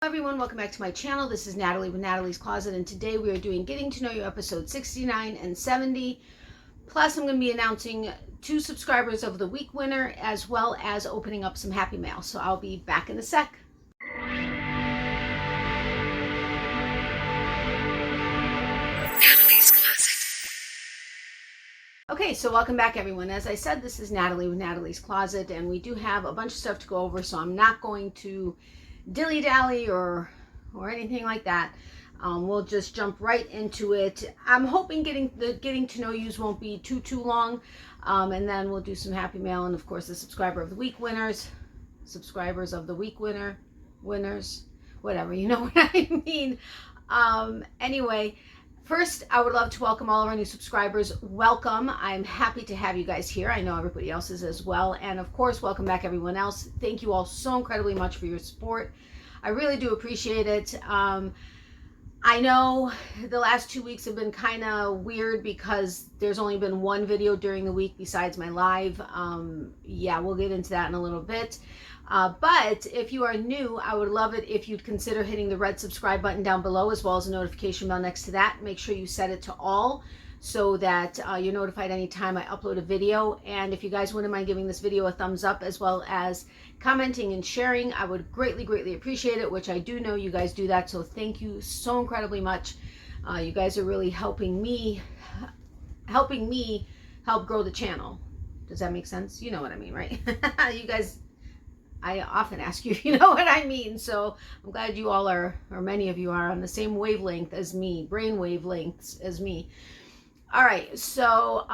Everyone, welcome back to my channel. This is Natalie with Natalie's Closet, and today we are doing Getting to Know You episode 69 and 70. Plus, I'm going to be announcing 2 subscribers of the week winner, as well as opening up some happy mail. So I'll be back in a sec. Natalie's Closet. Okay, so welcome back, everyone. As I said, this is Natalie with Natalie's Closet, and we do have a bunch of stuff to go over, so I'm not going to dilly-dally or anything like that. We'll just jump right into it. I'm hoping getting to know yous won't be too long, and then we'll do some happy mail, and of course the subscribers of the week winners, whatever, you know what I mean. Anyway, first, I would love to welcome all of our new subscribers. Welcome. I'm happy to have you guys here. I know everybody else is as well. And of course, welcome back everyone else. Thank you all so incredibly much for your support. I really do appreciate it. I know the last 2 weeks have been kind of weird because there's only been one video during the week besides my live. Yeah, we'll get into that in a little bit. But if you are new, I would love it if you'd consider hitting the red subscribe button down below, as well as a notification bell next to that. Make sure you set it to all so that you're notified anytime I upload a video. And if you guys wouldn't mind giving this video a thumbs up, as well as commenting and sharing, I would greatly appreciate it, which I do know you guys do that. So thank you so incredibly much. You guys are really helping me help grow the channel. Does that make sense? You know what I mean, right? You guys, I often ask you if you know what I mean. So I'm glad you all are, or many of you are, on the same wavelength as me, brain wavelengths as me. All right, so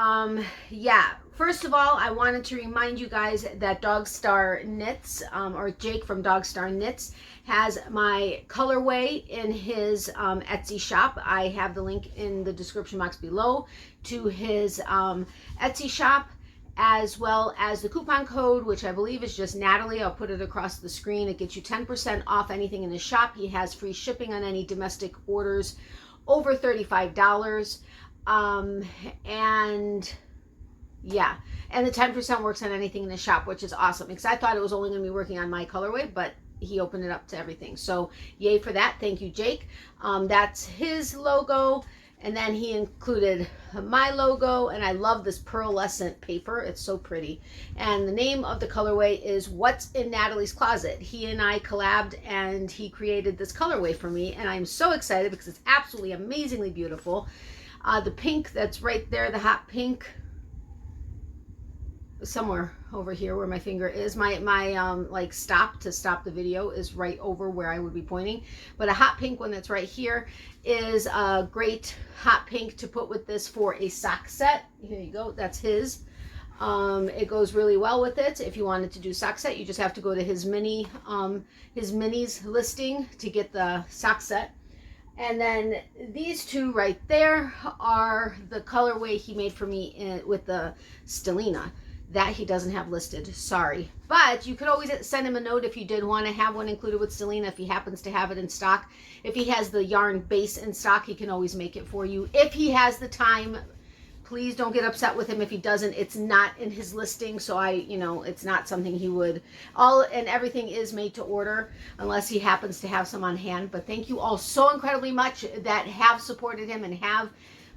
yeah, first of all, I wanted to remind you guys that Dogstar Knits, or Jake from Dogstar Knits, has my colorway in his Etsy shop. I have the link in the description box below to his Etsy shop, as well as the coupon code, which I believe is just Natalie. I'll put it across the screen. It gets you 10% off anything in the shop. He has free shipping on any domestic orders over $35. And yeah, and the 10% works on anything in the shop, which is awesome, because I thought it was only going to be working on my colorway, but he opened it up to everything. So yay for that. Thank you, Jake. That's his logo. And then he included my logo, and I love this pearlescent paper. It's so pretty. And the name of the colorway is What's in Natalie's Closet. He and I collabed, and he created this colorway for me, and I'm so excited because it's absolutely amazingly beautiful. The pink that's right there, the hot pink, somewhere over here where my finger is, my like stop the video is right over where I would be pointing, but a hot pink one that's right here is a great hot pink to put with this for a sock set. Here you go, that's his. It goes really well with it. If you wanted to do sock set, you just have to go to his minis listing to get the sock set. And then these two right there are the colorway he made for me with the Stellina. That he doesn't have listed, sorry. But you could always send him a note if you did want to have one included with Stellina, if he happens to have it in stock. If he has the yarn base in stock, he can always make it for you. If he has the time, please don't get upset with him if he doesn't. It's not in his listing, so it's not something he would. And everything is made to order unless he happens to have some on hand. But thank you all so incredibly much that have supported him and have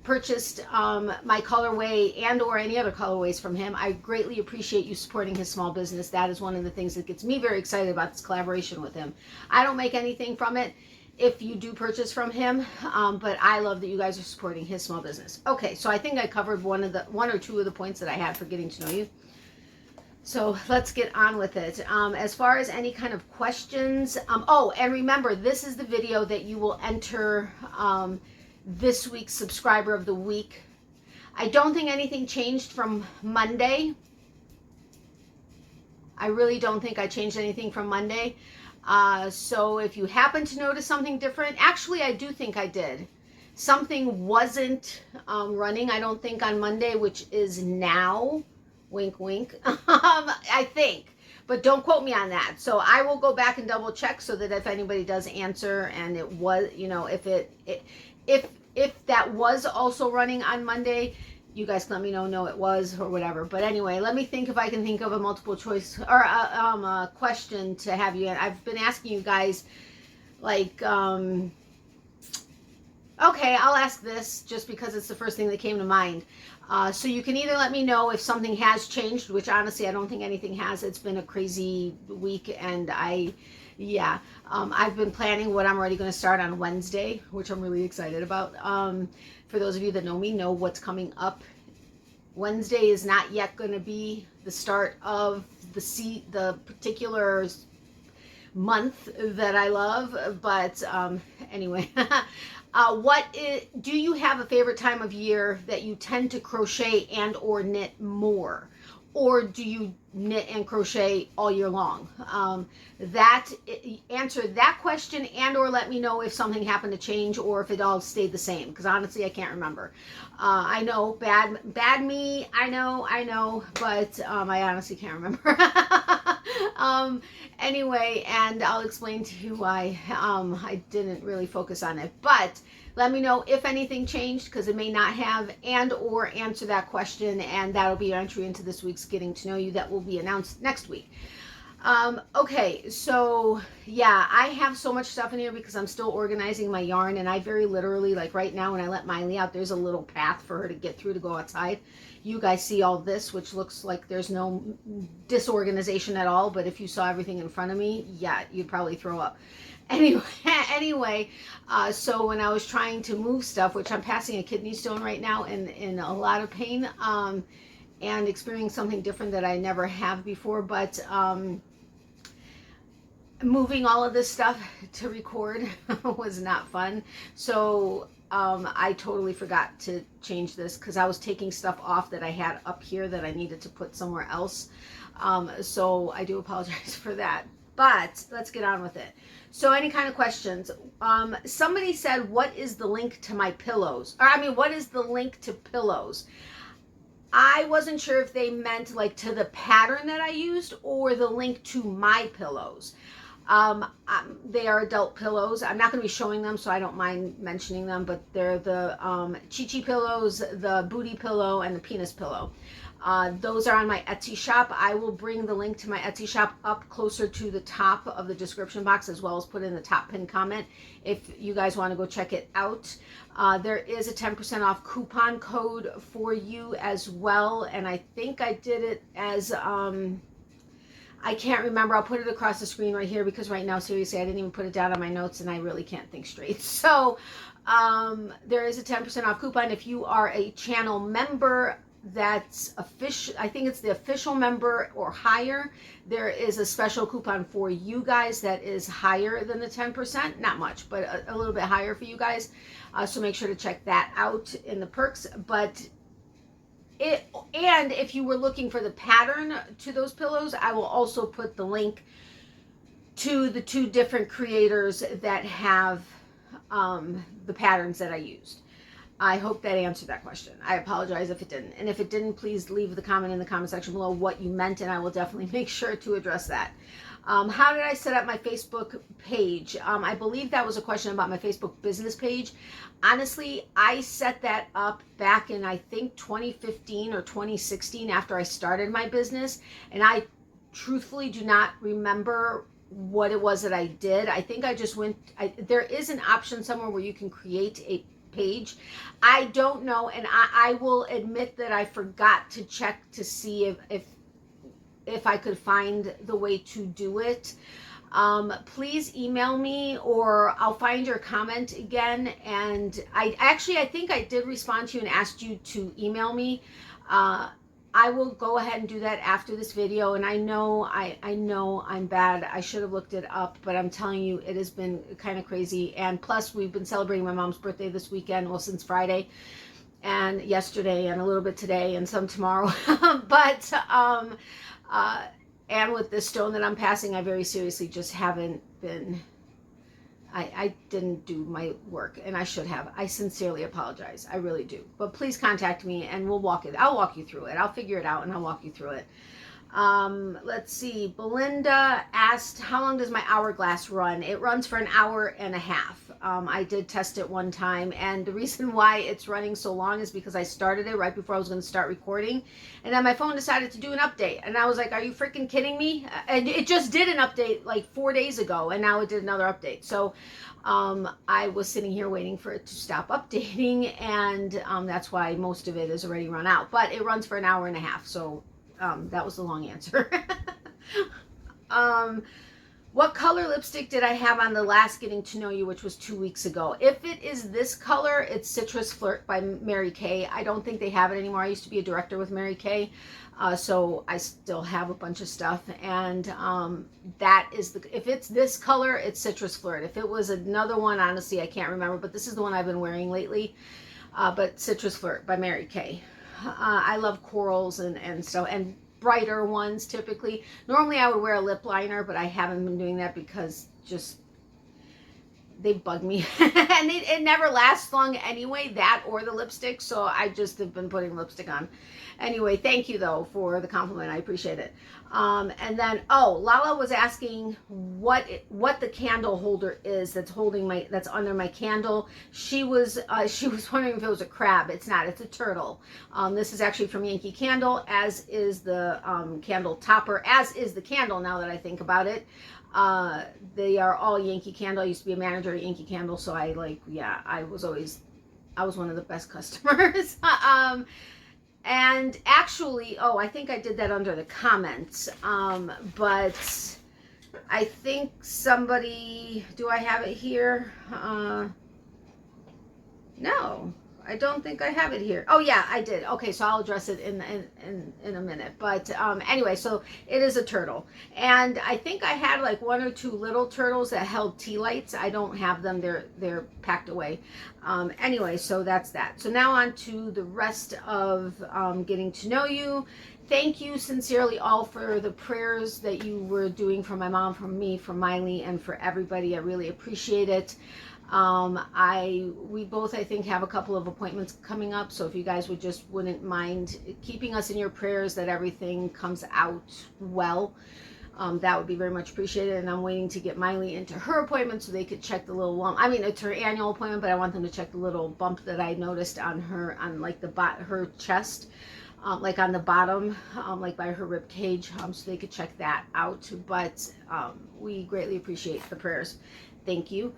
purchased my colorway and or any other colorways from him. I greatly appreciate you supporting his small business. That is one of the things that gets me very excited about this collaboration with him. I don't make anything from it if you do purchase from him, but I love that you guys are supporting his small business. Okay, so I think I covered one or two of the points that I had for getting to know you. So let's get on with it. As far as any kind of questions, oh, and remember, this is the video that you will enter this week's subscriber of the week. I don't think anything changed from Monday. I really don't think I changed anything from Monday. So if you happen to notice something different, actually I do think I did. Something wasn't running, I don't think, on Monday, which is now. Wink, wink. I think. But don't quote me on that. So I will go back and double check so that if anybody does answer and it was, if that was also running on Monday, you guys can let me know, no, it was, or whatever. But anyway, let me think if I can think of a multiple choice or a question to have you. I've been asking you guys Like, okay, I'll ask this just because it's the first thing that came to mind. So you can either let me know if something has changed, which honestly I don't think anything has. It's been a crazy week, and I've been planning what I'm already going to start on Wednesday, which I'm really excited about. For those of you that know me, know what's coming up. Wednesday is not yet going to be the start of the particular month that I love, but anyway. Do you have a favorite time of year that you tend to crochet and or knit more? Or do you knit and crochet all year long? Answer that question, and or let me know if something happened to change or if it all stayed the same, because honestly I can't remember. I know, bad me, I know, but I honestly can't remember. Anyway, and I'll explain to you why I didn't really focus on it, but let me know if anything changed, because it may not have, and or answer that question, and that'll be your entry into this week's Getting to Know You that will be announced next week. Okay, so yeah, I have so much stuff in here because I'm still organizing my yarn, and I very literally, like right now when I let Miley out, there's a little path for her to get through to go outside. You guys see all this, which looks like there's no disorganization at all, but if you saw everything in front of me, yeah, you'd probably throw up. Anyway, so when I was trying to move stuff, which I'm passing a kidney stone right now and in a lot of pain, and experiencing something different that I never have before, but moving all of this stuff to record was not fun. So I totally forgot to change this because I was taking stuff off that I had up here that I needed to put somewhere else. So I do apologize for that, but let's get on with it. So any kind of questions? Somebody said, what is the link to my pillows? Or I mean, what is the link to pillows? I wasn't sure if they meant like to the pattern that I used or the link to my pillows. They are adult pillows. I'm not going to be showing them, so I don't mind mentioning them, but they're the Chi-Chi pillows, the booty pillow, and the penis pillow. Those are on my Etsy shop. I will bring the link to my Etsy shop up closer to the top of the description box, as well as put in the top pinned comment if you guys want to go check it out. There is a 10% off coupon code for you as well, and I think I did it as I can't remember. I'll put it across the screen right here because right now, seriously, I didn't even put it down on my notes and I really can't think straight. So there is a 10% off coupon if you are a channel member. That's official. I think it's the official member or higher. There is a special coupon for you guys that is higher than the 10%. Not much, but a little bit higher for you guys. So make sure to check that out in the perks. But and if you were looking for the pattern to those pillows, I will also put the link to the 2 different creators that have the patterns that I used. I hope that answered that question. I apologize if it didn't. And if it didn't, please leave the comment in the comment section below what you meant, and I will definitely make sure to address that. How did I set up my Facebook page? I believe that was a question about my Facebook business page. Honestly, I set that up back in, I think, 2015 or 2016 after I started my business. And I truthfully do not remember what it was that I did. I think I just went, there is an option somewhere where you can create a page. I don't know, and I will admit that I forgot to check to see if I could find the way to do it. Please email me, or I'll find your comment again. And I think I did respond to you and asked you to email me. I will go ahead and do that after this video. And I know I'm bad. I should have looked it up, but I'm telling you, it has been kind of crazy. And plus, we've been celebrating my mom's birthday this weekend, well, since Friday and yesterday and a little bit today and some tomorrow. But and with this stone that I'm passing, I very seriously just haven't been, I didn't do my work, and I should have. I sincerely apologize. I really do. But please contact me and I'll walk you through it. I'll figure it out and I'll walk you through it. Let's see. Belinda asked, how long does my hourglass run? It runs for an hour and a half. I did test it one time, and the reason why it's running so long is because I started it right before I was going to start recording, and then my phone decided to do an update, and I was like, are you freaking kidding me? And it just did an update like 4 days ago, and now it did another update. So I was sitting here waiting for it to stop updating, and that's why most of it is already run out, but it runs for an hour and a half, so that was the long answer. What color lipstick did I have on the last Getting to Know You, which was 2 weeks ago? If it is this color, it's Citrus Flirt by Mary Kay. I don't think they have it anymore. I used to be a director with Mary Kay, so I still have a bunch of stuff. And that is if it's this color, it's Citrus Flirt. If it was another one, honestly, I can't remember, but this is the one I've been wearing lately. But Citrus Flirt by Mary Kay. I love corals and stuff, and brighter ones typically. Normally I would wear a lip liner, but I haven't been doing that because just they bug me. And it never lasts long anyway, that or the lipstick, so I just have been putting lipstick on. Anyway, thank you though for the compliment. I appreciate it. And then Lala was asking what the candle holder is that's under my candle. She was wondering if it was a crab. It's not. It's a turtle. This is actually from Yankee Candle, as is the candle topper, as is the candle, now that I think about it. They are all Yankee Candle. I used to be a manager at Yankee Candle, so I was one of the best customers. And actually, I think I did that under the comments, but I think somebody, do I have it here? No, I don't think I have it here. Oh yeah, I did. Okay, so I'll address it in a minute. But anyway, so it is a turtle, and I think I had like 1 or 2 little turtles that held tea lights. I don't have them. They're packed away. Anyway, so that's that. So now on to the rest of Getting to Know You. Thank you sincerely all for the prayers that you were doing for my mom, for me, for Miley, and for everybody. I really appreciate it. We both, I think, have a couple of appointments coming up, so if you guys wouldn't mind keeping us in your prayers that everything comes out well, that would be very much appreciated. And I'm waiting to get Miley into her appointment so they could check the little lump. I mean, it's her annual appointment, but I want them to check the little bump that I noticed on her, on like her chest, like on the bottom, like by her rib cage, so they could check that out. But we greatly appreciate the prayers. Thank you.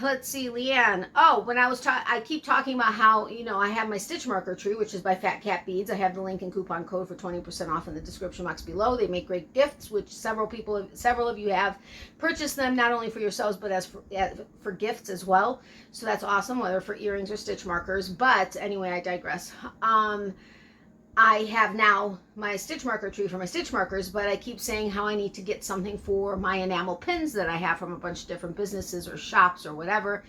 Let's see, Leanne. When I keep talking about how, I have my stitch marker tree, which is by Fat Cat Beads. I have the link and coupon code for 20% off in the description box below. They make great gifts, which several of you have purchased them, not only for yourselves, but as for gifts as well. So that's awesome, whether for earrings or stitch markers. But anyway, I digress. I have now my stitch marker tree for my stitch markers, but I keep saying how I need to get something for my enamel pins that I have from a bunch of different businesses or shops or whatever.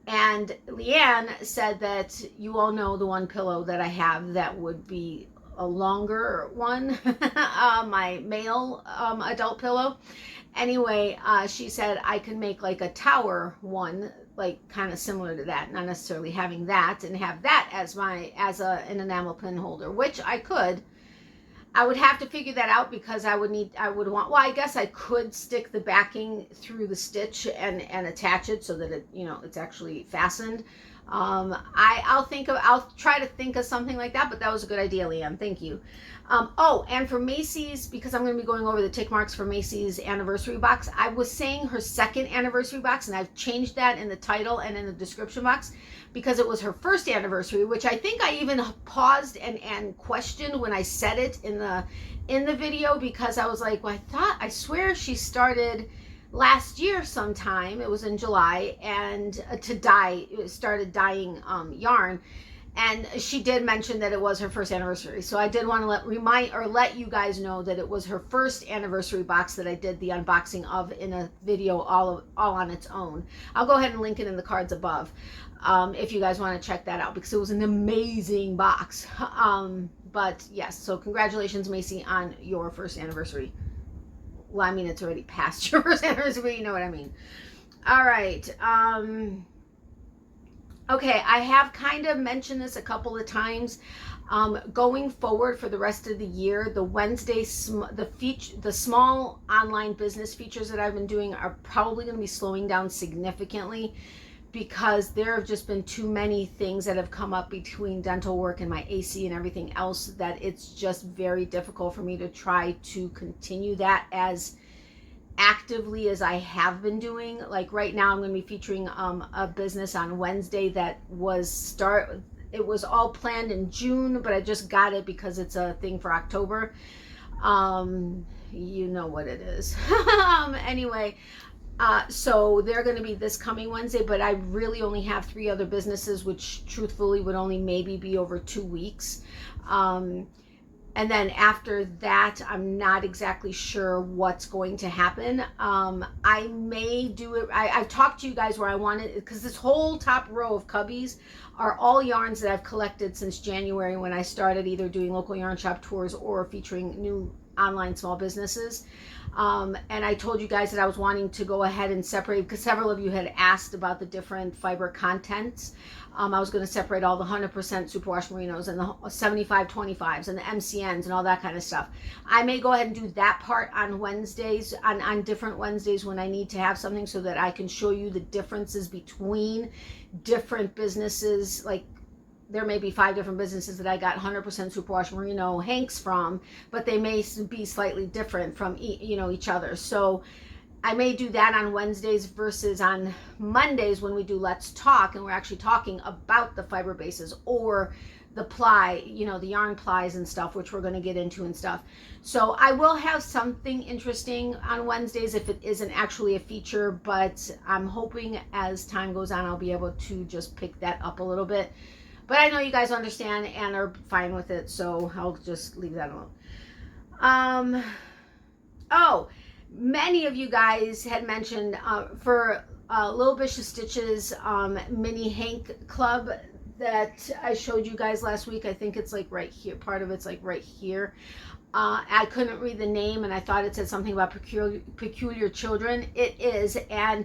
And Leanne said that you all know the one pillow that I have that would be a longer one, my male adult pillow. Anyway, she said I can make like a tower one, like kind of similar to that, not necessarily having that, and have that as an enamel pin holder, which I could. I would have to figure that out because I guess I could stick the backing through the stitch and attach it so that it, it's actually fastened. I'll try to think of something like that, but that was a good idea, Liam. Thank you. And for Macy's, because I'm going to be going over the tick marks for Macy's anniversary box, I was saying her second anniversary box, and I've changed that in the title and in the description box because it was her first anniversary, which I think I even paused and questioned when I said it in the video, because I was like, well, I swear she started last year sometime, it was in July, and started dyeing yarn, and she did mention that it was her first anniversary. So I did want to let you guys know that it was her first anniversary box that I did the unboxing of in a video all on its own. I'll go ahead and link it in the cards above if you guys want to check that out, because it was an amazing box. But yes, so congratulations, Macy, on your first anniversary. Well, I mean, it's already past your first anniversary, you know what I mean. All right. Okay, I have kind of mentioned this a couple of times. Going forward for the rest of the year, the the small online business features that I've been doing are probably going to be slowing down significantly, because there have just been too many things that have come up between dental work and my AC and everything else, that it's just very difficult for me to try to continue that as actively as I have been doing. Like right now I'm going to be featuring a business on Wednesday that it was all planned in June, but I just got it because it's a thing for October. You know what it is. Anyway, so they're going to be this coming Wednesday, but I really only have 3 other businesses, which truthfully would only maybe be over 2 weeks. And then after that, I'm not exactly sure what's going to happen. I may do it. I've talked to you guys where I wanted, because this whole top row of cubbies are all yarns that I've collected since January, when I started either doing local yarn shop tours or featuring new online small businesses. And I told you guys that I was wanting to go ahead and separate, because several of you had asked about the different fiber contents. I was going to separate all the 100% superwash merinos and the 75-25s and the MCNs and all that kind of stuff. I may go ahead and do that part on Wednesdays, on different Wednesdays when I need to have something, so that I can show you the differences between different businesses. Like there may be 5 different businesses that I got 100% superwash merino hanks from, but they may be slightly different from each other. So I may do that on Wednesdays versus on Mondays when we do Let's Talk, and we're actually talking about the fiber bases or the ply, the yarn plies and stuff, which we're going to get into and stuff. So I will have something interesting on Wednesdays if it isn't actually a feature, but I'm hoping as time goes on I'll be able to just pick that up a little bit. But I know you guys understand and are fine with it, so I'll just leave that alone. Oh, many of you guys had mentioned for Little Bishop Stitches mini hank club that I showed you guys last week. I think it's like right here. Part of it's like right here. I couldn't read the name, and I thought it said something about peculiar children. It is, and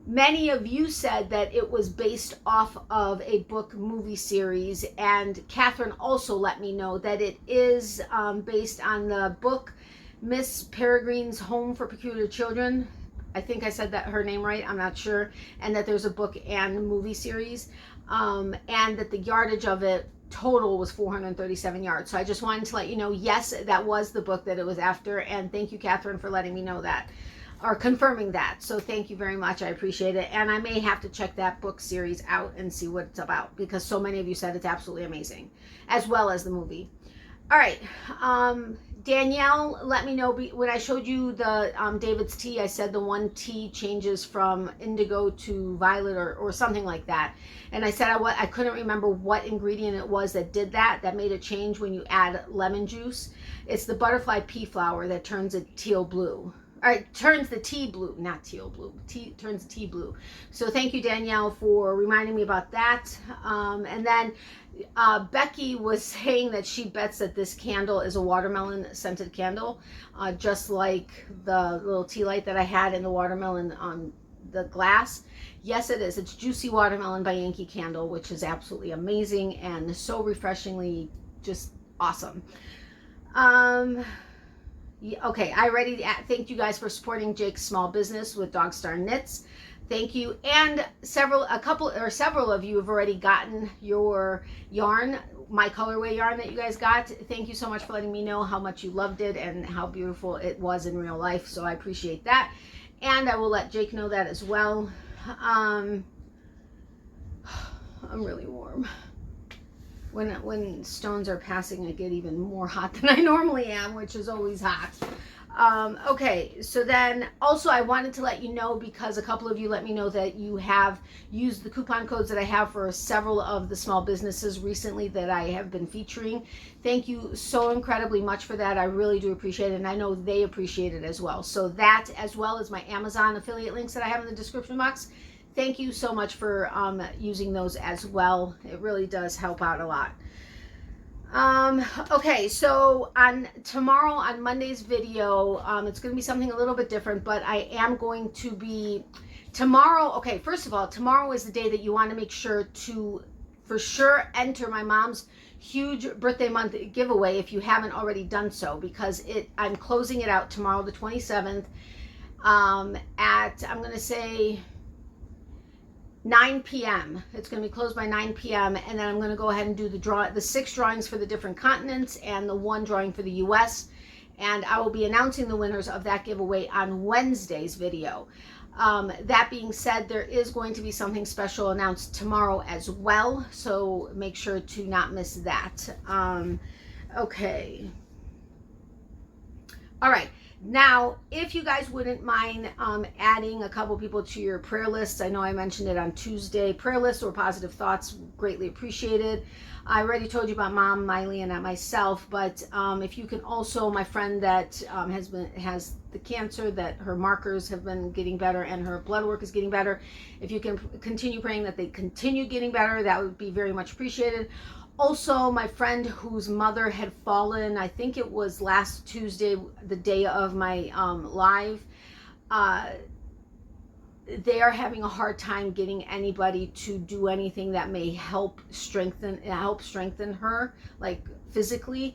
many of you said that it was based off of a book movie series, and Catherine also let me know that it is based on the book Miss Peregrine's Home for Peculiar Children. I think I said that her name right, I'm not sure. And that there's a book and movie series, and that the yardage of it total was 437 yards. So I just wanted to let you know, yes, that was the book that it was after, and thank you, Catherine, for letting me know that, or confirming that. So thank you very much, I appreciate it. And I may have to check that book series out and see what it's about, because so many of you said it's absolutely amazing, as well as the movie. All right, Danielle let me know when I showed you the David's tea. I said the one tea changes from indigo to violet or something like that, and I said I couldn't remember what ingredient it was that did that made a change when you add lemon juice. It's the butterfly pea flower that turns it teal blue. All right, turns the tea blue, not teal blue. Turns the tea blue. So thank you, Danielle, for reminding me about that. And then Becky was saying that she bets that this candle is a watermelon scented candle, just like the little tea light that I had in the watermelon on the glass. Yes, it is. It's Juicy Watermelon by Yankee Candle, which is absolutely amazing and so refreshingly just awesome. Okay, I already thanked you guys for supporting Jake's small business with Dog Star Knits. Thank you. And several of you have already gotten your yarn, my colorway yarn that you guys got. Thank you so much for letting me know how much you loved it and how beautiful it was in real life. So I appreciate that. And I will let Jake know that as well. I'm really warm. When stones are passing, I get even more hot than I normally am, which is always hot. Okay, so then also I wanted to let you know, because a couple of you let me know that you have used the coupon codes that I have for several of the small businesses recently that I have been featuring. Thank you so incredibly much for that. I really do appreciate it, and I know they appreciate it as well. So that, as well as my Amazon affiliate links that I have in the description box, thank you so much for using those as well. It really does help out a lot. Okay, so tomorrow on Monday's video, it's going to be something a little bit different, but I am going to be Tomorrow, okay, first of all, tomorrow is the day that you want to make sure to, for sure, enter my mom's huge birthday month giveaway if you haven't already done so, because I'm closing it out tomorrow, the 27th, at, I'm going to say 9 p.m. It's going to be closed by 9 p.m. and then I'm going to go ahead and do the 6 drawings for the different continents and the 1 drawing for the U.S. And I will be announcing the winners of that giveaway on Wednesday's video. That being said, there is going to be something special announced tomorrow as well, so make sure to not miss that. Okay. All right. Now, if you guys wouldn't mind adding a couple people to your prayer lists, I know I mentioned it on Tuesday. Prayer lists or positive thoughts, greatly appreciated. I already told you about Mom, Miley, and myself, but if you can also, my friend that has the cancer, that her markers have been getting better and her blood work is getting better, if you can continue praying that they continue getting better, that would be very much appreciated. Also, my friend whose mother had fallen, I think it was last Tuesday, the day of my live, they are having a hard time getting anybody to do anything that may help strengthen her, like physically.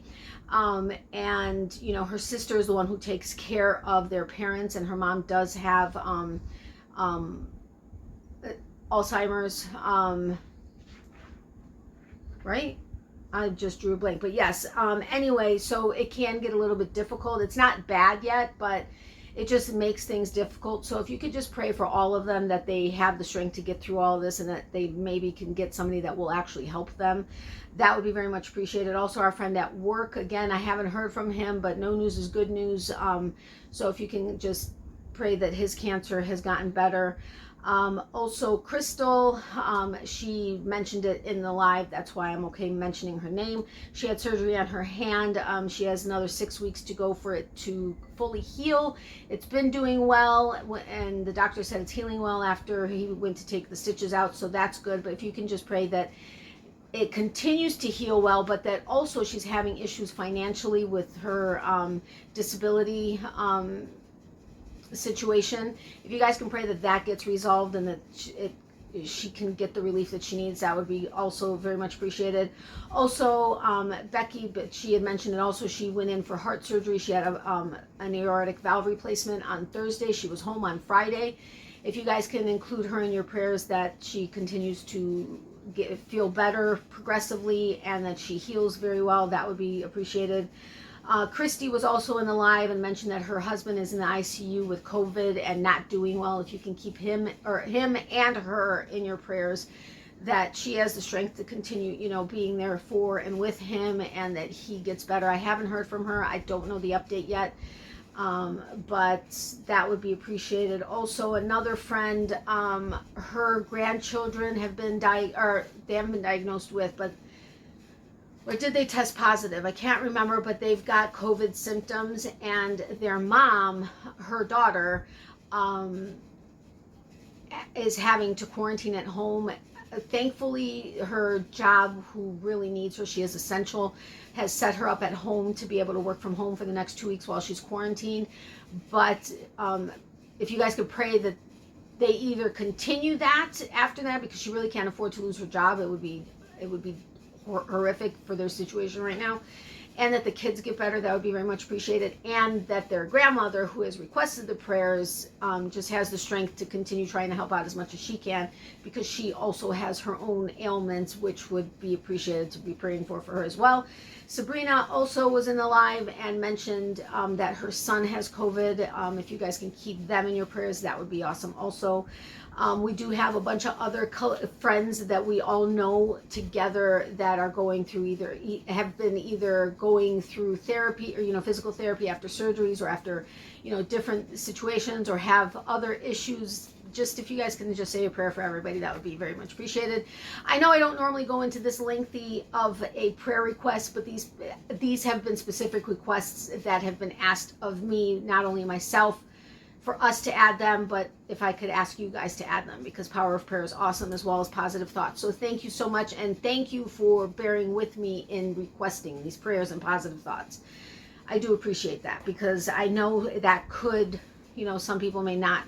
And you know, her sister is the one who takes care of their parents, and her mom does have Alzheimer's. Right? I just drew a blank, but yes. Anyway, so it can get a little bit difficult. It's not bad yet, but it just makes things difficult. So if you could just pray for all of them, that they have the strength to get through all of this, and that they maybe can get somebody that will actually help them, that would be very much appreciated. Also, our friend at work, again, I haven't heard from him, but no news is good news. So if you can just pray that his cancer has gotten better. Also, Crystal, she mentioned it in the live. That's why I'm okay mentioning her name. She had surgery on her hand. She has another 6 weeks to go for it to fully heal. It's been doing well, and the doctor said it's healing well after he went to take the stitches out, so that's good. But if you can just pray that it continues to heal well, but that also she's having issues financially with her disability situation. If you guys can pray that that gets resolved and that she can get the relief that she needs, that would be also very much appreciated. Also, Becky, but she had mentioned it also, she went in for heart surgery. She had an aortic valve replacement on Thursday. She was home on Friday. If you guys can include her in your prayers, that she continues to feel better progressively and that she heals very well, that would be appreciated. Christy was also in the live and mentioned that her husband is in the ICU with COVID and not doing well. If you can keep him and her in your prayers, that she has the strength to continue, you know, being there for and with him, and that he gets better. I haven't heard from her. I don't know the update yet, but that would be appreciated. Also, another friend, her grandchildren have been they haven't been diagnosed with, but or did they test positive? I can't remember, but they've got COVID symptoms, and their mom, her daughter, is having to quarantine at home. Thankfully, her job, who really needs her, she is essential, has set her up at home to be able to work from home for the next 2 weeks while she's quarantined. But if you guys could pray that they either continue that after that, because she really can't afford to lose her job. It would be horrific for their situation right now, and that the kids get better, that would be very much appreciated, and that their grandmother, who has requested the prayers, just has the strength to continue trying to help out as much as she can, because she also has her own ailments, which would be appreciated to be praying for her as well. Sabrina also was in the live and mentioned that her son has COVID. If you guys can keep them in your prayers, that would be awesome also. We do have a bunch of other friends that we all know together that are going through have been either going through therapy or, you know, physical therapy after surgeries or after, you know, different situations, or have other issues. Just if you guys can just say a prayer for everybody, that would be very much appreciated. I know I don't normally go into this lengthy of a prayer request, but these have been specific requests that have been asked of me, not only myself, for us to add them, but if I could ask you guys to add them, because Power of Prayer is awesome, as well as Positive Thoughts. So thank you so much, and thank you for bearing with me in requesting these prayers and positive thoughts. I do appreciate that, because I know that could, you know, some people may not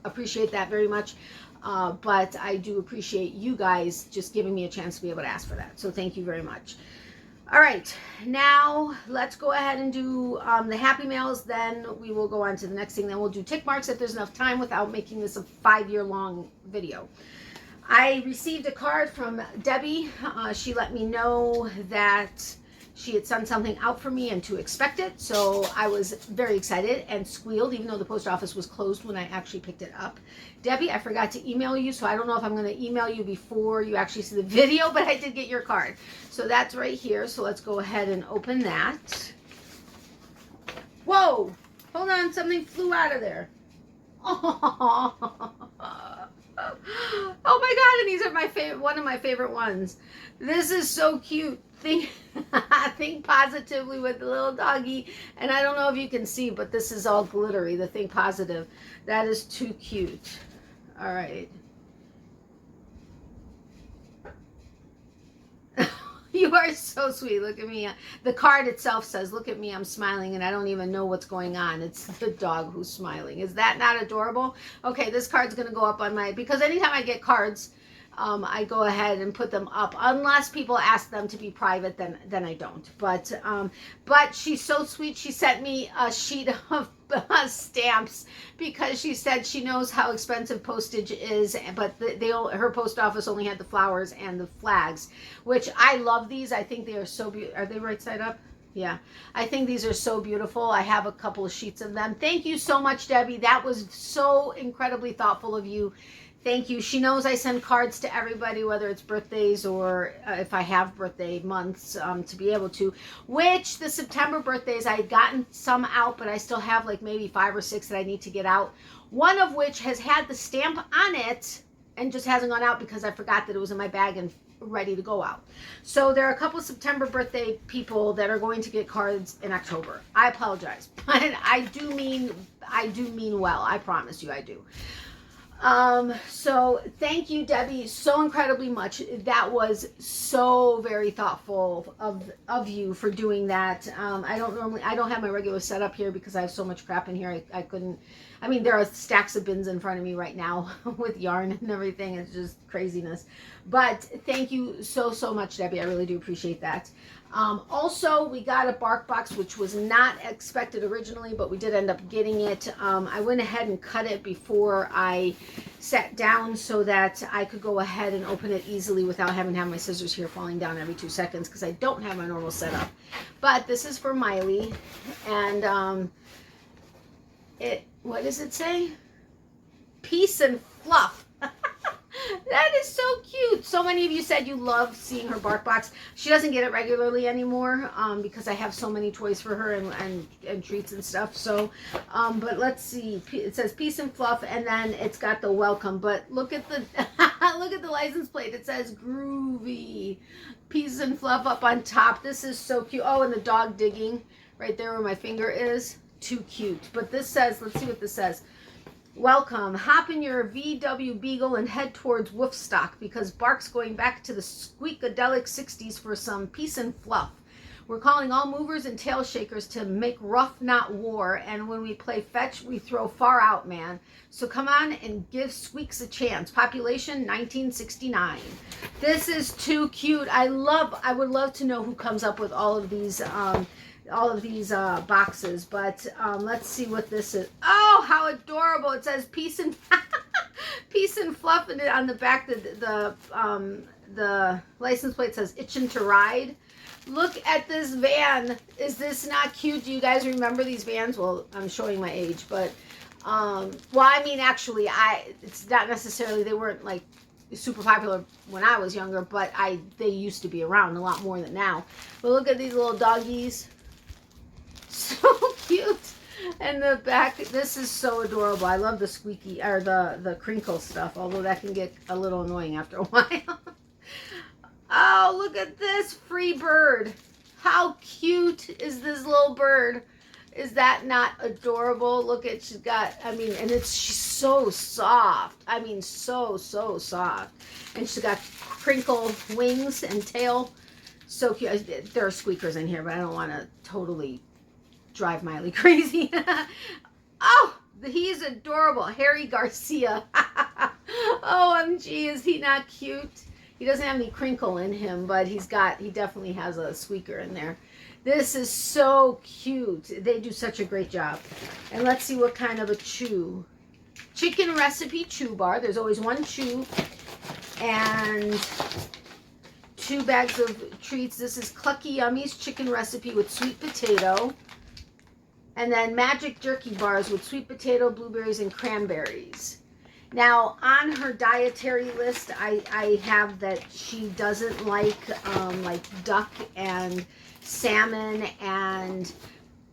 appreciate that very much. But I do appreciate you guys just giving me a chance to be able to ask for that. So thank you very much. All right, now let's go ahead and do the happy mails. Then we will go on to the next thing. Then we'll do tick marks if there's enough time without making this a 5-year long video. I received a card from Debbie. She let me know that she had sent something out for me and to expect it. So I was very excited and squealed, even though the post office was closed when I actually picked it up. Debbie, I forgot to email you, so I don't know if I'm going to email you before you actually see the video, but I did get your card. So that's right here. So let's go ahead and open that. Whoa! Hold on, something flew out of there. Oh, oh my God, and these are my favorite, one of my favorite ones. This is so cute. Think positively with the little doggy. And I don't know if you can see, but this is all glittery, the think positive. That is too cute. All right. You are so sweet. Look at me. The card itself says, look at me, I'm smiling, and I don't even know what's going on. It's the dog who's smiling. Is that not adorable? Okay, this card's going to go up on my, because anytime I get cards, I go ahead and put them up unless people ask them to be private, then I don't. But she's so sweet. She sent me a sheet of stamps because she said she knows how expensive postage is, but her post office only had the flowers and the flags, which I love these. I think they are so beautiful. Are they right side up? Yeah, I think these are so beautiful. I have a couple of sheets of them. Thank you so much, Debbie. That was so incredibly thoughtful of you. Thank you. She knows I send cards to everybody, whether it's birthdays or if I have birthday months, to be able to. Which the September birthdays, I had gotten some out, but I still have like maybe 5 or 6 that I need to get out. One of which has had the stamp on it and just hasn't gone out because I forgot that it was in my bag and ready to go out. So there are a couple of September birthday people that are going to get cards in October. I apologize, but I do mean well. I promise you I do. So thank you, Debbie, so incredibly much. That was so very thoughtful of you for doing that. I don't have my regular setup here because I have so much crap in here. I couldn't, I mean, there are stacks of bins in front of me right now with yarn and everything. It's just craziness. But thank you so, so much, Debbie. I really do appreciate that. Also, we got a bark box, which was not expected originally, but we did end up getting it. I went ahead and cut it before I sat down so that I could go ahead and open it easily without having to have my scissors here falling down every 2 seconds because I don't have my normal setup. But this is for Miley, and what does it say? Peace and fluff. That is so cute. So many of you said you love seeing her bark box. She doesn't get it regularly anymore because I have so many toys for her and treats and stuff. So, but let's see. It says peace and fluff, and then it's got the welcome. But look at the look at the license plate. It says groovy. Peace and fluff up on top. This is so cute. Oh, and the dog digging right there where my finger is. Too cute. But this says, let's see what this says. Welcome. Hop in your VW Beagle and head towards Woofstock because Bark's going back to the squeakadelic 60s for some peace and fluff. We're calling all movers and tail shakers to make rough, not war, and when we play fetch, we throw far out, man. So come on and give Squeaks a chance. Population 1969. This is too cute. I would love to know who comes up with all of these boxes, but let's see what this is. Oh, how adorable. It says peace and peace and fluff, and on the back the license plate says itching to ride. Look at this van. Is this not cute? Do you guys remember these vans? Well, I'm showing my age, but well, I mean, actually, it's not necessarily, they weren't like super popular when I was younger, but they used to be around a lot more than now. But look at these little doggies. So cute. And the back, this is so adorable. I love the squeaky, or the crinkle stuff, although that can get a little annoying after a while. Oh, look at this free bird. How cute is this little bird? Is that not adorable? Look at, she's got, I mean, and she's so soft. I mean, so soft. And she's got crinkle wings and tail. So cute. There are squeakers in here, but I don't want to totally drive Miley crazy. Oh, he's adorable. Harry Garcia. OMG, is he not cute? He doesn't have any crinkle in him, but he definitely has a squeaker in there. This is so cute. They do such a great job. And let's see what kind of a chew. Chicken recipe chew bar. There's always one chew and 2 bags of treats. This is Clucky Yummies chicken recipe with sweet potato. And then magic jerky bars with sweet potato, blueberries, and cranberries. Now, on her dietary list, I have that she doesn't like duck and salmon and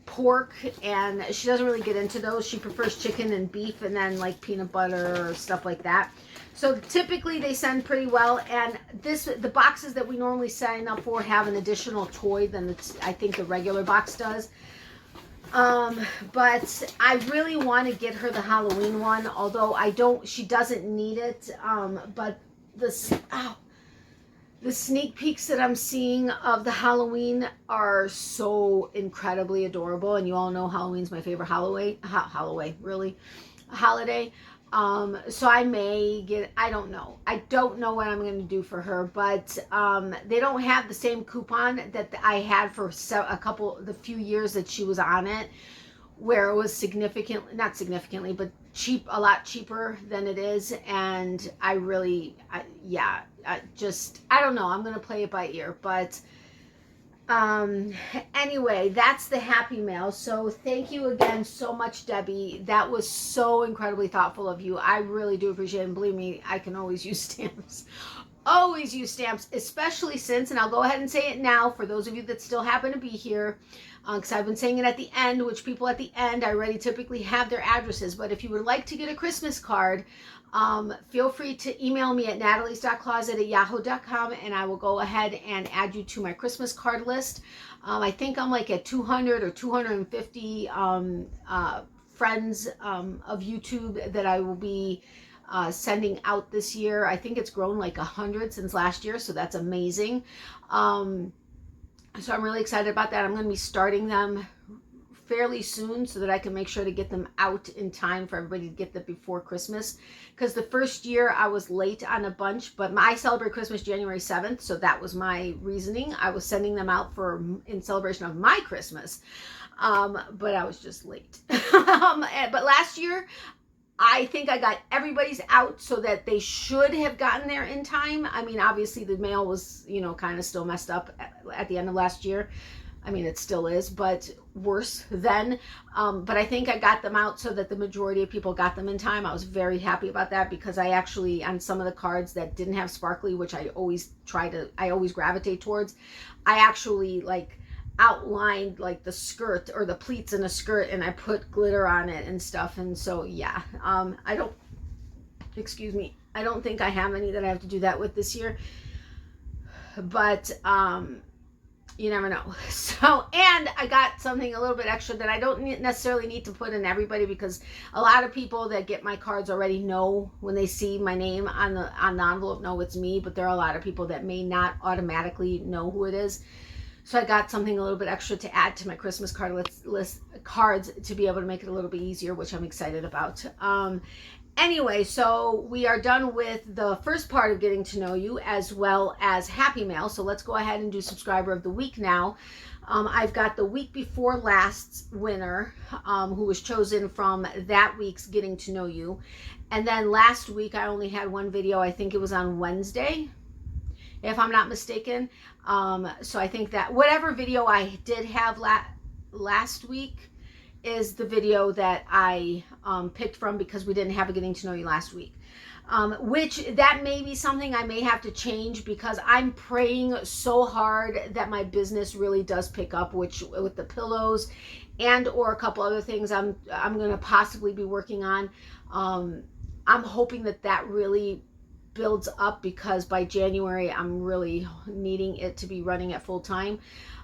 pork, and she doesn't really get into those. She prefers chicken and beef, and then like peanut butter or stuff like that. So typically they send pretty well, and the boxes that we normally sign up for have an additional toy than I think the regular box does. But I really want to get her the Halloween one, although she doesn't need it. But the sneak peeks that I'm seeing of the Halloween are so incredibly adorable. And you all know Halloween's my favorite holiday. So I may get, I don't know what I'm going to do for her, but they don't have the same coupon that I had for the few years that she was on it, where it was not significantly, but a lot cheaper than it is. And I don't know, I'm going to play it by ear, but anyway, that's the happy mail. So thank you again so much, Debbie. That was so incredibly thoughtful of you. I really do appreciate it. And believe me, I can always use stamps. Always use stamps, especially since, and I'll go ahead and say it now for those of you that still happen to be here, because I've been saying it at the end, which people at the end, I already typically have their addresses. But if you would like to get a Christmas card, feel free to email me at natalies.closet@yahoo.com, and I will go ahead and add you to my Christmas card list. I think I'm like at 200 or 250 friends of YouTube that I will be sending out this year. I think it's grown like 100 since last year, so that's amazing. So I'm really excited about that. I'm going to be starting them fairly soon so that I can make sure to get them out in time for everybody to get them before Christmas. Because the first year I was late on a bunch, but I celebrate Christmas January 7th, so that was my reasoning. I was sending them out in celebration of my Christmas, but I was just late. But last year, I think I got everybody's out so that they should have gotten there in time. I mean, obviously the mail was, kind of still messed up at the end of last year. I mean, it still is, but worse then. But I think I got them out so that the majority of people got them in time. I was very happy about that, because I actually, on some of the cards that didn't have sparkly, which I always gravitate towards, I actually outlined the skirt or the pleats in a skirt, and I put glitter on it and stuff. And so, yeah, I don't think I have any that I have to do that with this year, but, you never know. So, and I got something a little bit extra that I don't necessarily need to put in everybody, because a lot of people that get my cards already know when they see my name on the envelope, know it's me, but there are a lot of people that may not automatically know who it is. So I got something a little bit extra to add to my Christmas card list cards to be able to make it a little bit easier, which I'm excited about. Anyway, so we are done with the first part of getting to know you, as well as Happy Mail. So let's go ahead and do Subscriber of the Week now. I've got the week before last's winner, who was chosen from that week's Getting to Know You. And then last week I only had one video. I think it was on Wednesday, if I'm not mistaken. So I think that whatever video I did have last week is the video that I picked from, because we didn't have a Getting to Know You last week. Which that may be something I may have to change, because I'm praying so hard that my business really does pick up, which with the pillows and or a couple other things I'm going to possibly be working on. I'm hoping that really builds up, because by January I'm really needing it to be running at full time.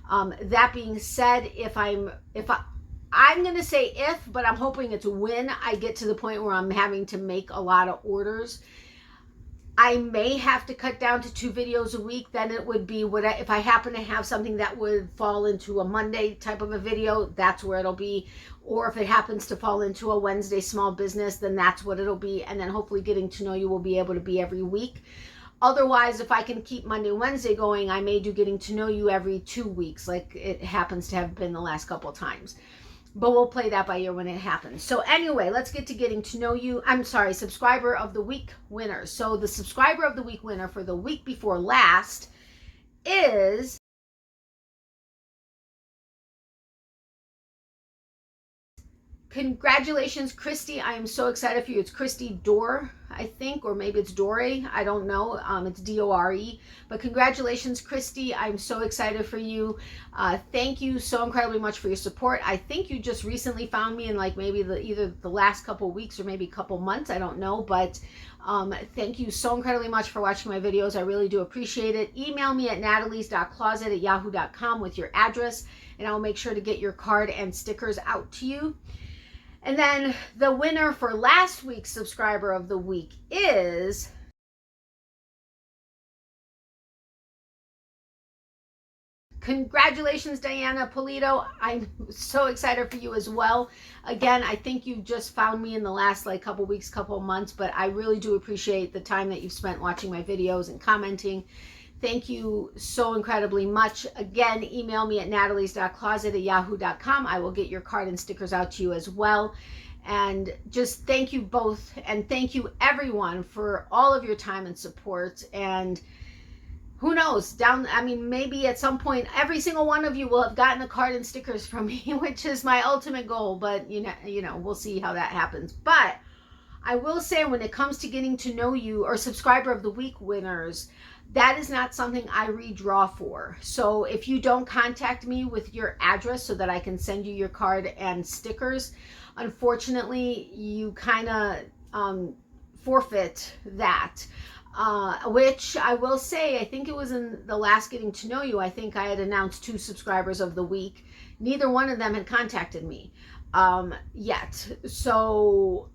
That being said, I'm going to say but I'm hoping it's when I get to the point where I'm having to make a lot of orders. I may have to cut down to 2 videos a week. Then it would be if I happen to have something that would fall into a Monday type of a video, that's where it'll be. Or if it happens to fall into a Wednesday small business, then that's what it'll be. And then hopefully Getting to Know You will be able to be every week. Otherwise, if I can keep Monday, Wednesday going, I may do Getting to Know You every 2 weeks, like it happens to have been the last couple of times. But we'll play that by ear when it happens. So anyway, let's get to Getting to Know You. I'm sorry, Subscriber of the Week winners. So the Subscriber of the Week winner for the week before last is congratulations, Christy. I am so excited for you. It's Christy Dore, I think, or maybe it's Dore. I don't know. It's D-O-R-E. But congratulations, Christy. I'm so excited for you. Thank you so incredibly much for your support. I think you just recently found me in like maybe either the last couple weeks or maybe a couple months. I don't know. But thank you so incredibly much for watching my videos. I really do appreciate it. Email me at natalies.closet@yahoo.com with your address, and I'll make sure to get your card and stickers out to you. And then the winner for last week's Subscriber of the Week is congratulations, Diana Polito. I'm so excited for you as well. Again, I think you just found me in the last like couple weeks, couple months, but I really do appreciate the time that you've spent watching my videos and commenting. Thank you so incredibly much. Again, email me at natalies.closet@yahoo.com. I will get your card and stickers out to you as well. And just thank you both. And thank you everyone for all of your time and support. And who knows, maybe at some point, every single one of you will have gotten a card and stickers from me, which is my ultimate goal. But, you know, we'll see how that happens. But I will say, when it comes to Getting to Know You or Subscriber of the Week winners, that is not something I redraw for. So if you don't contact me with your address so that I can send you your card and stickers, unfortunately, you kind of forfeit that. Which I will say, I think it was in the last Getting to Know You, I think I had announced 2 Subscribers of the Week. Neither one of them had contacted me yet. So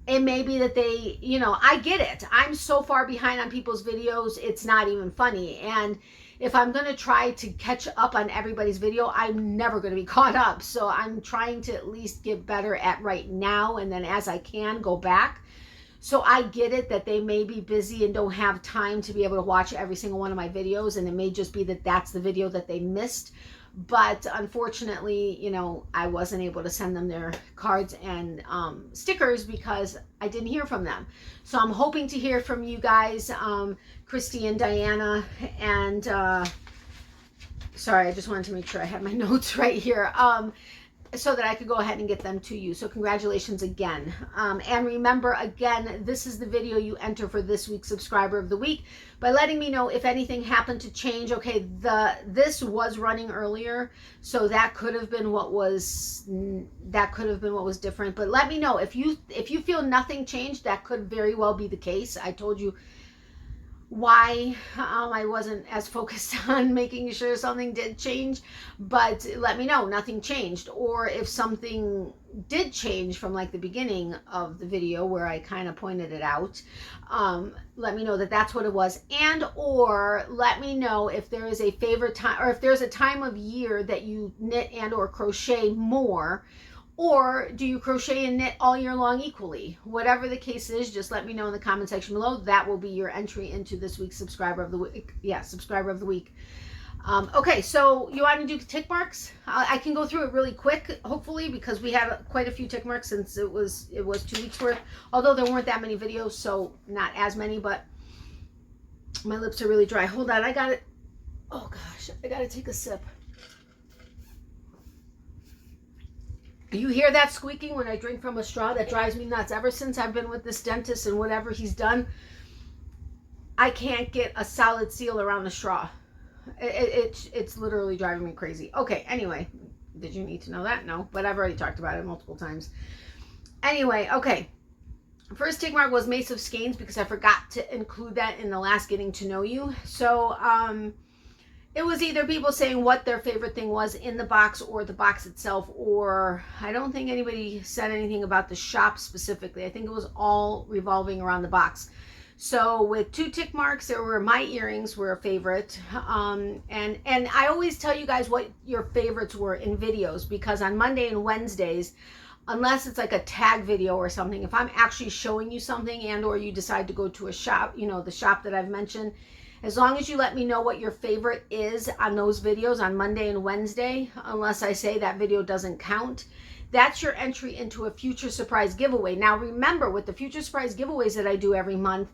it may be that they, I get it. I'm so far behind on people's videos, it's not even funny. And if I'm going to try to catch up on everybody's video, I'm never going to be caught up. So I'm trying to at least get better at right now, and then as I can, go back. So I get it that they may be busy and don't have time to be able to watch every single one of my videos, and it may just be that that's the video that they missed. But unfortunately, I wasn't able to send them their cards and stickers because I didn't hear from them. So I'm hoping to hear from you guys, Christy and Diana. And sorry, I just wanted to make sure I had my notes right here. So that I could go ahead and get them to you. So congratulations again. And remember, again, this is the video you enter for this week's Subscriber of the Week by letting me know if anything happened to change. Okay, this was running earlier, so that could have been what was different. But let me know if you feel nothing changed. That could very well be the case. I told you why I wasn't as focused on making sure something did change, but let me know nothing changed. Or if something did change from like the beginning of the video where I kind of pointed it out, let me know that that's what it was. And or let me know if there is a favorite time, or if there's a time of year that you knit and or crochet more. Or do you crochet and knit all year long equally? Whatever the case is, just let me know in the comment section below. That will be your entry into this week's Subscriber of the Week. Yeah, Subscriber of the Week. Okay, so you want to do tick marks? I can go through it really quick, hopefully, because we had quite a few tick marks since it was 2 weeks worth. Although there weren't that many videos, so not as many, but my lips are really dry. Hold on, I got it. Oh gosh, I got to take a sip. You hear that squeaking when I drink from a straw? That drives me nuts. Ever since I've been with this dentist and whatever he's done, I can't get a solid seal around the straw. It's literally driving me crazy. Okay, anyway, did you need to know that? No, but I've already talked about it multiple times. Anyway, okay. First tick mark was Mace of Skeins because I forgot to include that in the last Getting to Know You. So, it was either people saying what their favorite thing was in the box or the box itself, or I don't think anybody said anything about the shop specifically. I think it was all revolving around the box. So with 2 tick marks, there were my earrings were a favorite. And I always tell you guys what your favorites were in videos, because on Monday and Wednesdays, unless it's like a tag video or something, if I'm actually showing you something and or you decide to go to a shop, you know, the shop that I've mentioned, as long as you let me know what your favorite is on those videos on Monday and Wednesday, unless I say that video doesn't count, that's your entry into a future surprise giveaway. Now remember, with the future surprise giveaways that I do every month,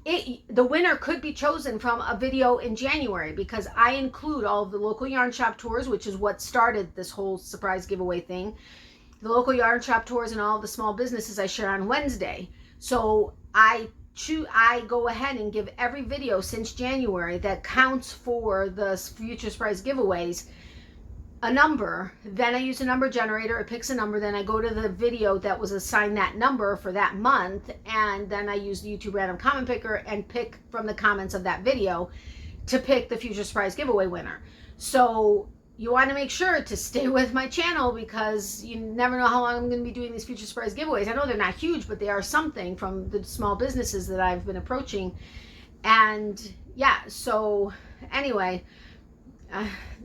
the winner could be chosen from a video in January, because I include all of the local yarn shop tours, which is what started this whole surprise giveaway thing. The local yarn shop tours and all of the small businesses I share on Wednesday. So I go ahead and give every video since January that counts for the future surprise giveaways a number. Then I use a number generator. It picks a number. Then I go to the video that was assigned that number for that month, and then I use the YouTube random comment picker and pick from the comments of that video to pick the future surprise giveaway winner. So you want to make sure to stay with my channel, because you never know how long I'm going to be doing these future surprise giveaways. I know they're not huge, but they are something from the small businesses that I've been approaching. And yeah, so anyway,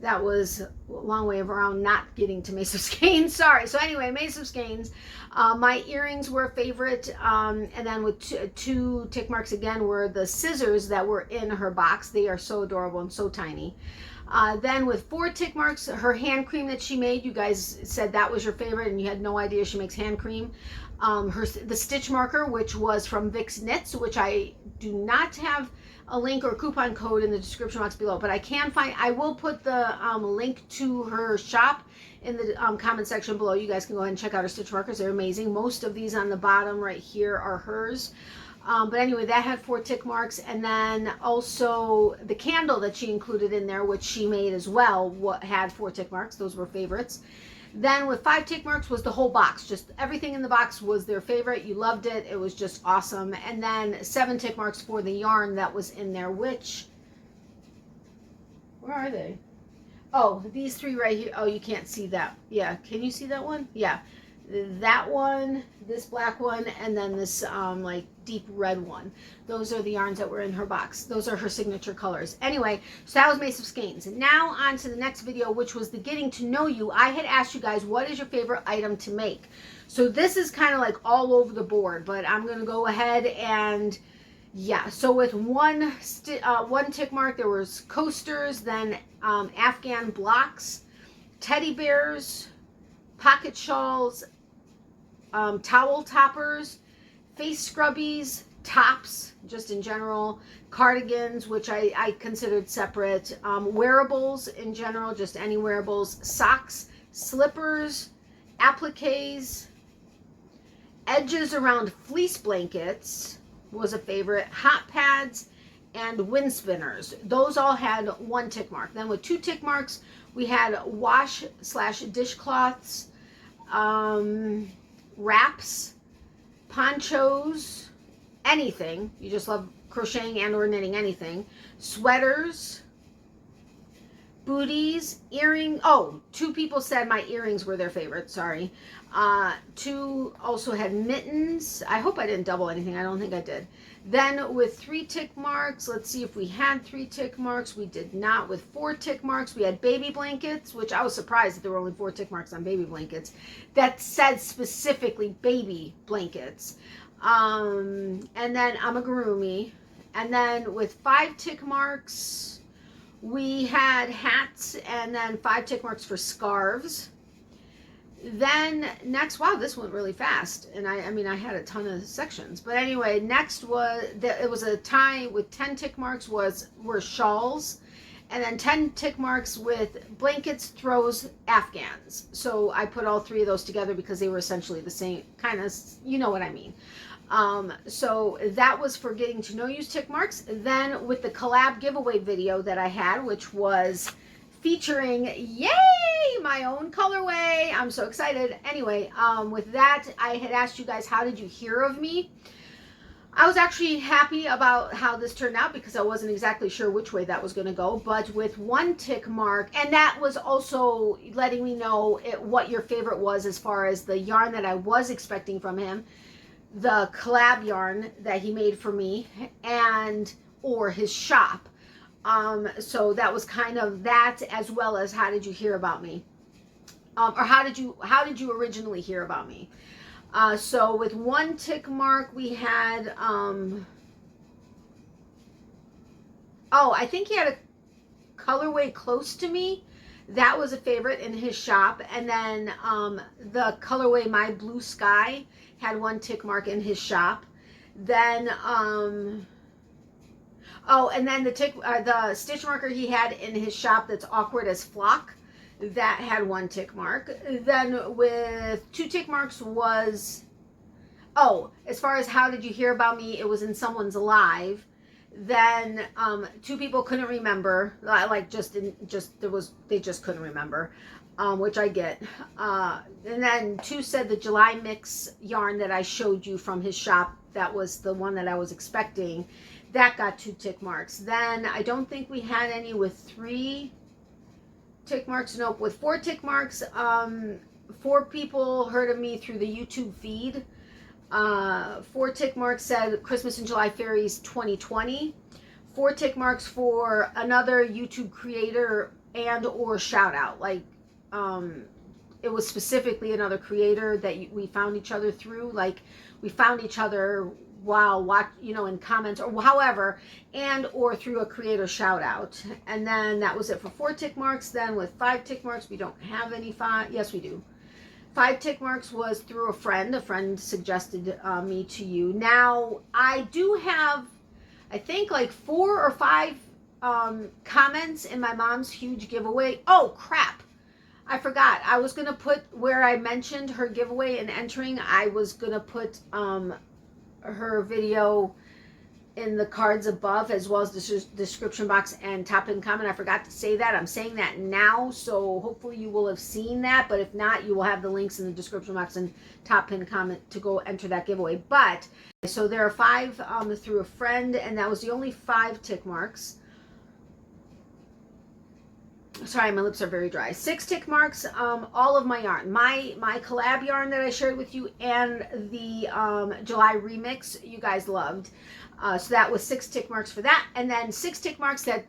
that was a long way around not getting to Mace of Skeins. Sorry. So anyway, Mace of Skeins. My earrings were a favorite. And then with 2 tick marks again were the scissors that were in her box. They are so adorable and so tiny. Then with 4 tick marks, her hand cream that she made, you guys said that was your favorite and you had no idea she makes hand cream. The stitch marker, which was from Vic's Knits, which I do not have a link or coupon code in the description box below, but I will put the link to her shop in the comment section below. You guys can go ahead and check out her stitch markers. They're amazing. Most of these on the bottom right here are hers. But anyway, that had 4 tick marks. And then also the candle that she included in there, which she made as well, had 4 tick marks. Those were favorites. Then with 5 tick marks was the whole box. Just everything in the box was their favorite. You loved it. It was just awesome. And then 7 tick marks for the yarn that was in there, which, where are they? Oh, these 3 right here. Oh, you can't see that. Yeah, can you see that one? Yeah. That one, this black one, and then this like deep red one. Those are the yarns that were in her box. Those are her signature colors. Anyway, so that was Mace of Skeins. Now on to the next video, which was the Getting to Know You. I had asked you guys, what is your favorite item to make? So this is kind of like all over the board, but I'm going to go ahead and yeah. So with one tick mark, there was coasters, then Afghan blocks, teddy bears, pocket shawls, towel toppers, face scrubbies, tops, just in general, cardigans, which I considered separate, wearables in general, just any wearables, socks, slippers, appliques, edges around fleece blankets was a favorite, hot pads, and wind spinners. Those all had 1 tick mark. Then with 2 tick marks, we had wash/dishcloths, wraps, ponchos, anything. You just love crocheting and or knitting, anything. Sweaters, booties, earring. Oh, 2 people said my earrings were their favorite. Sorry. 2 also had mittens. I hope I didn't double anything. I don't think I did. Then with 3 tick marks, let's see if we had 3 tick marks. We did not. With 4 tick marks, we had baby blankets, which I was surprised that there were only 4 tick marks on baby blankets. That said specifically baby blankets. And then amigurumi. And then with 5 tick marks, we had hats, and then 5 tick marks for scarves. Then next, wow, this went really fast, and I mean I had a ton of sections, but anyway, next was it was a tie with 10 tick marks were shawls, and then 10 tick marks with blankets, throws, Afghans. So I put all 3 of those together because they were essentially the same kind of, you know what I mean. So that was for Getting to Know You's tick marks. Then with the collab giveaway video that I had, which was featuring, yay, my own colorway. I'm so excited. Anyway, with that, I had asked you guys, how did you hear of me? I was actually happy about how this turned out because I wasn't exactly sure which way that was going to go. But with 1 tick mark, and that was also letting me know what your favorite was as far as the yarn that I was expecting from him. the collab yarn that he made for me and or his shop. So that was kind of that, as well as how did you hear about me? Or how did you originally hear about me? So with one tick mark, we had, I think he had a colorway close to me. That was a favorite in his shop. And then the colorway My Blue Sky had one tick mark in his shop. Then, and then the stitch marker he had in his shop that's awkward as flock, that had one tick mark. Then with 2 tick marks was, as far as how did you hear about me, it was in someone's live. Then 2 people couldn't remember, like they just couldn't remember, which I get. And then 2 said the July mix yarn that I showed you from his shop, that was the one that I was expecting, that got 2 tick marks. Then I don't think we had any with 3 tick marks. Nope, with 4 tick marks. 4 people heard of me through the YouTube feed. 4 tick marks said Christmas in July Fairies 2020. 4 tick marks for another YouTube creator and or shout out. Like, it was specifically another creator that we found each other through. Like, we found each other while in comments or however, and or through a creator shout out. And then that was it for 4 tick marks. Then with 5 tick marks, we don't have any 5. Yes, we do. 5 tick marks was through a friend. A friend suggested me to you. Now, I do have, I think, like 4 or 5 comments in my mom's huge giveaway. Oh, crap. I forgot. I was going to put where I mentioned her giveaway and entering. I was going to put her video in the cards above, as well as the description box and top pin comment. I forgot to say that. I'm saying that now, so hopefully you will have seen that, but if not, you will have the links in the description box and top pin comment to go enter that giveaway. But so there are 5 through a friend, and that was the only 5 tick marks. Sorry, my lips are very dry. 6 tick marks, all of my yarn, my collab yarn that I shared with you, and the July remix you guys loved. So that was 6 tick marks for that. And then 6 tick marks that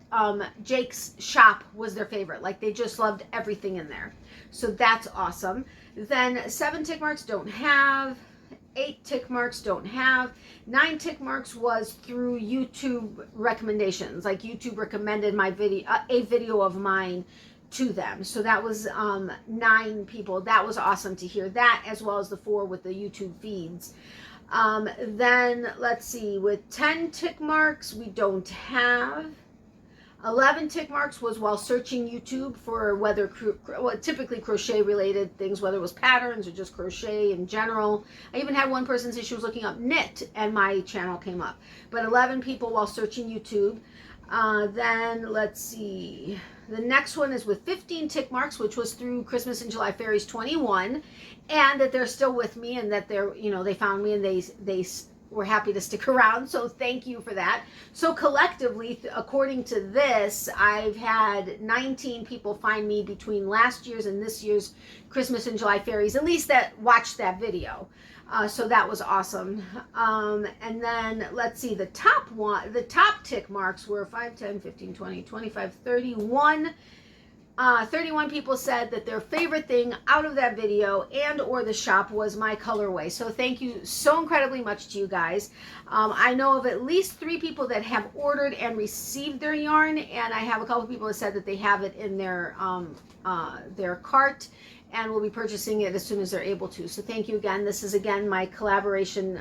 Jake's shop was their favorite. Like, they just loved everything in there. So that's awesome. Then 7 tick marks don't have. 8 tick marks don't have. 9 tick marks was through YouTube recommendations. Like, YouTube recommended my video, a video of mine to them. So that was 9 people. That was awesome to hear that, as well as the 4 with the YouTube feeds. Then let's see, with 10 tick marks, we don't have. 11 tick marks was while searching YouTube for whether, typically crochet related things, whether it was patterns or just crochet in general. I even had one person say she was looking up knit and my channel came up. But 11 people while searching YouTube. Then let's see, the next one is with 15 tick marks, which was through Christmas in July Fairies 21, and that they're still with me, and that they're, they found me and they were happy to stick around. So thank you for that. So collectively, according to this, I've had 19 people find me between last year's and this year's Christmas in July Fairies, at least that watched that video. So that was awesome. And then let's see, the top tick marks were 5, 10, 15, 20, 25, 31. 31 people said that their favorite thing out of that video and or the shop was my colorway. So thank you so incredibly much to you guys. I know of at least 3 people that have ordered and received their yarn, and I have a couple people that said that they have it in their cart and will be purchasing it as soon as they're able to. So thank you again. This is again my collaboration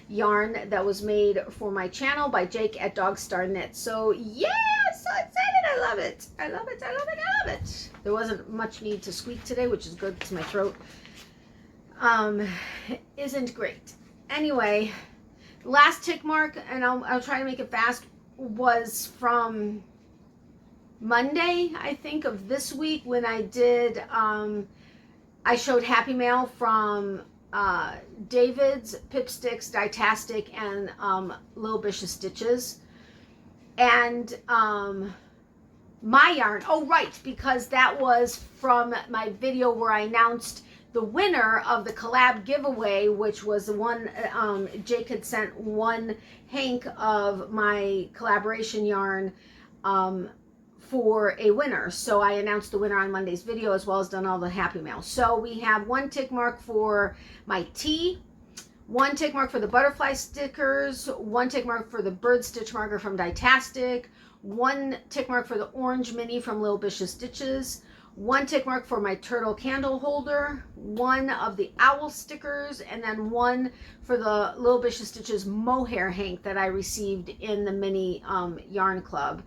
yarn that was made for my channel by Jake at Dogstar Knit. So yeah, so excited. I love it. I love it. I love it. I love it. There wasn't much need to squeak today, which is good because my throat isn't great. Anyway, last tick mark, and I'll try to make it fast, was from Monday, I think, of this week, when I did, I showed Happy Mail from David's, Pipsticks, Ditastic, and Little Bishop Stitches. And my yarn, oh right, because that was from my video where I announced the winner of the collab giveaway, which was the one, Jake had sent one hank of my collaboration yarn for a winner. So I announced the winner on Monday's video, as well as done all the happy mail. So we have one tick mark for my tee, one tick mark for the butterfly stickers, one tick mark for the bird stitch marker from Dietastic, one tick mark for the orange mini from Little Bish's Stitches, one tick mark for my turtle candle holder, one of the owl stickers, and then one for the Little Bish's Stitches mohair hank that I received in the mini yarn club.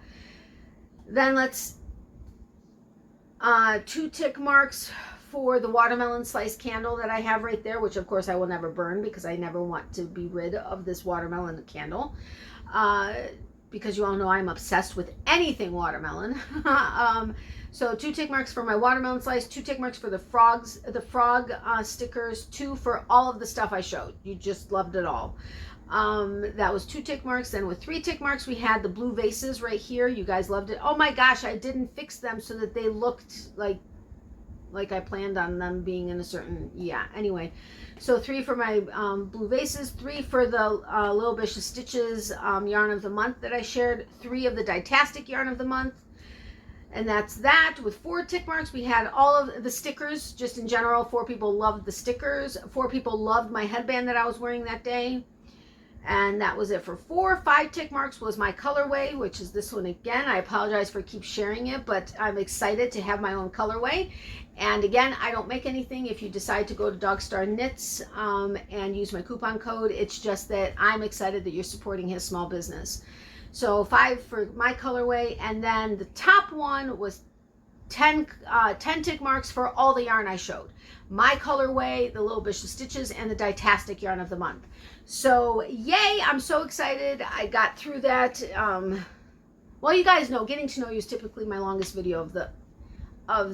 Then let's 2 tick marks for the watermelon slice candle that I have right there, which of course I will never burn because I never want to be rid of this watermelon candle. Because you all know I'm obsessed with anything watermelon. So 2 tick marks for my watermelon slice, 2 tick marks for the frog stickers, 2 for all of the stuff I showed. You just loved it all. That was 2 tick marks. Then with 3 tick marks, we had the blue vases right here. You guys loved it. Oh my gosh, I didn't fix them so that they looked like I planned on them being in a certain, yeah, anyway. So 3 for my blue vases, 3 for the Little Bish's Stitches yarn of the month that I shared, 3 of the Dietastic yarn of the month. And that's that. With 4 tick marks, we had all of the stickers, just in general. 4 people loved the stickers. 4 people loved my headband that I was wearing that day. And that was it for 4. 5 tick marks was my colorway, which is this one again. I apologize for keep sharing it, but I'm excited to have my own colorway. And again, I don't make anything. If you decide to go to Dogstar Knits and use my coupon code, it's just that I'm excited that you're supporting his small business. So 5 for my colorway, and then the top one was 10 tick marks for all the yarn I showed. My colorway, the Little Bish's Stitches, and the Dietastic yarn of the month. So yay, I'm so excited. I got through that. Well, you guys know, getting to know you is typically my longest video of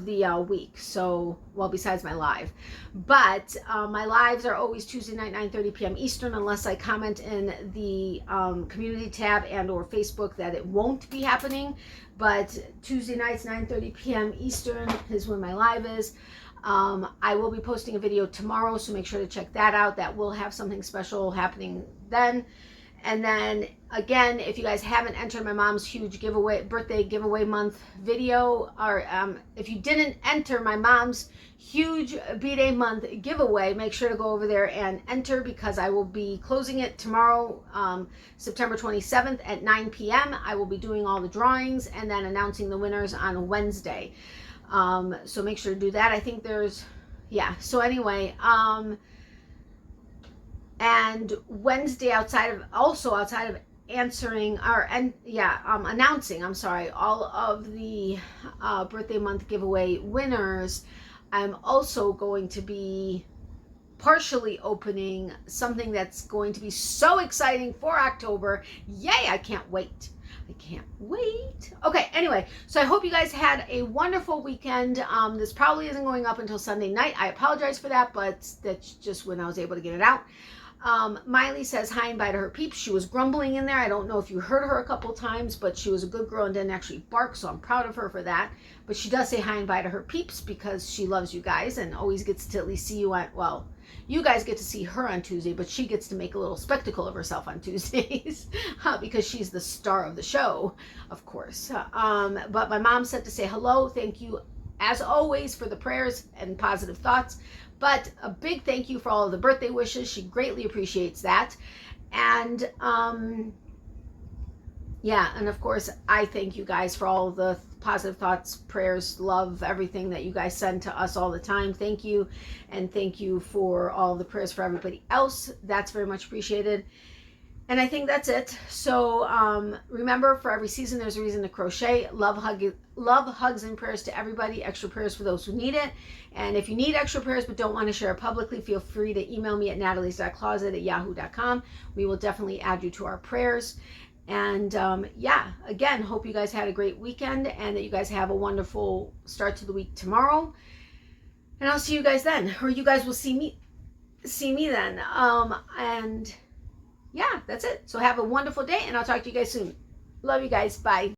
the week. So, well, besides my live, but my lives are always Tuesday night, 9:30 p.m. Eastern, unless I comment in the community tab and or Facebook that it won't be happening. But Tuesday nights, 9:30 p.m. Eastern is when my live is. I will be posting a video tomorrow, so make sure to check that out. That will have something special happening then. And then again, if you guys haven't entered my mom's huge giveaway, birthday giveaway month video, or if you didn't enter my mom's huge B-Day month giveaway, make sure to go over there and enter, because I will be closing it tomorrow, September 27th at 9 p.m. I will be doing all the drawings and then announcing the winners on Wednesday. So make sure to do that. I think there's, yeah. So anyway, and Wednesday, outside of answering announcing, I'm sorry, all of the birthday month giveaway winners, I'm also going to be partially opening something that's going to be so exciting for October. Yay, I can't wait. I can't wait. Okay, anyway, so I hope you guys had a wonderful weekend. This probably isn't going up until Sunday night. I apologize for that, but that's just when I was able to get it out. Miley says hi and bye to her peeps. She was grumbling in there. I don't know if you heard her a couple times, but she was a good girl and didn't actually bark, so I'm proud of her for that. But she does say hi and bye to her peeps because she loves you guys and always gets to at least see you on, well, you guys get to see her on Tuesday, but she gets to make a little spectacle of herself on Tuesdays because she's the star of the show, of course. But my mom said to say hello. Thank you, as always, for the prayers and positive thoughts. But a big thank you for all of the birthday wishes. She greatly appreciates that. And yeah, and of course, I thank you guys for all the positive thoughts, prayers, love, everything that you guys send to us all the time. Thank you. And thank you for all the prayers for everybody else. That's very much appreciated. And I think that's it. So remember, for every season, there's a reason to crochet. Love, hugs, and prayers to everybody. Extra prayers for those who need it. And if you need extra prayers but don't want to share it publicly, feel free to email me at natalies.closet@yahoo.com. We will definitely add you to our prayers. And yeah, again, hope you guys had a great weekend and that you guys have a wonderful start to the week tomorrow. And I'll see you guys then, or you guys will see me then. And yeah, that's it. So have a wonderful day, and I'll talk to you guys soon. Love you guys. Bye.